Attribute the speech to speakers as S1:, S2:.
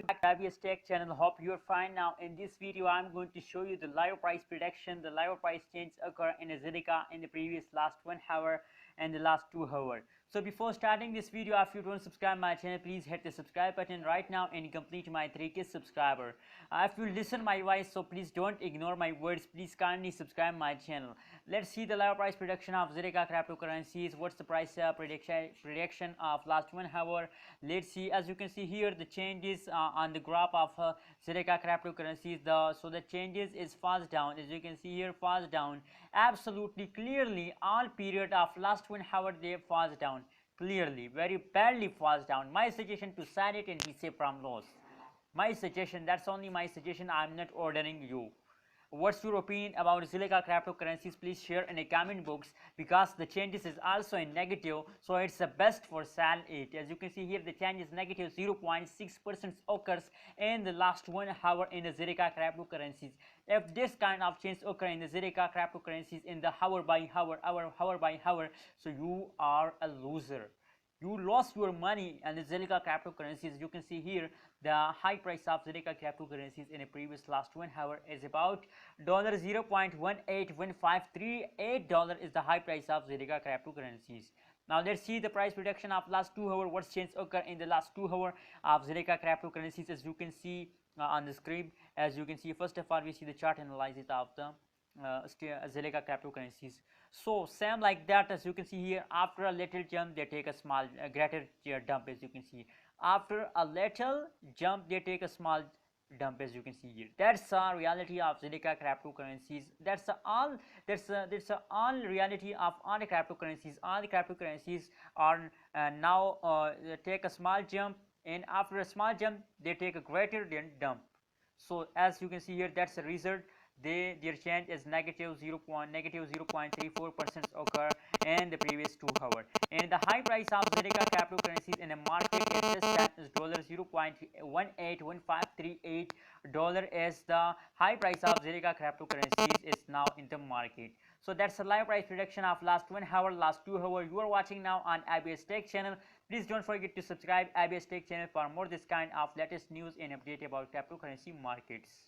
S1: back to IBS Tech channel. Hope you're fine. Now in this video I'm going to show you the live price prediction. The live price change occur in Zilliqa in the previous last 1 hour and the last 2 hours. So before starting this video, if you don't subscribe my channel, please hit the subscribe button right now and complete my 3K subscriber. If you listen my voice, so please don't ignore my words. Please kindly subscribe my channel. Let's see the live price prediction of Zilliqa cryptocurrencies. What's the price prediction of last 1 hour? Let's see. As you can see here, the changes on the graph of Zilliqa cryptocurrencies. So the changes is fast down. As you can see here, fast down. Absolutely clearly, all period of last 1 hour they fast down. Clearly, very badly fast down. My suggestion to sell it and be safe from loss. My suggestion, that's only my suggestion. I'm not ordering you. What's your opinion about Zilliqa cryptocurrencies? Please share in the comment box, because the changes is also in negative, so it's the best for sell it. As you can see here, the change is negative 0.6% occurs in the last 1 hour in the Zilliqa cryptocurrencies. If this kind of change occur in the Zilliqa cryptocurrencies in the hour by hour, so you are a loser. You lost your money and the Zilliqa cryptocurrencies. You can see here the high price of Zilliqa cryptocurrencies in a previous last 1 hour is about $0.181538 is the high price of Zilliqa cryptocurrencies. Now let's see the price prediction of last 2 hours. What change occur in the last 2 hours of Zilliqa cryptocurrencies? As you can see on the screen, as you can see, first of all we see the chart analysis of the Zilliqa cryptocurrencies. So same like that, as you can see here, after a little jump they take a small greater dump. As you can see, after a little jump they take a small dump. As you can see here, that's a reality of Zilliqa cryptocurrencies. That's all reality of all the cryptocurrencies. All the cryptocurrencies are now take a small jump, and after a small jump they take a greater dump. So as you can see here, that's the result. Their change is negative 0.34% occur in the previous 2 hours. And the high price of Zilliqa cryptocurrencies in the market is this time is $0.181538 is the high price of Zilliqa cryptocurrencies is now in the market. So that's the live price prediction of last 1 hour, last 2 hours. You are watching now on IBS Tech channel. Please don't forget to subscribe IBS Tech channel for more this kind of latest news and update about cryptocurrency markets.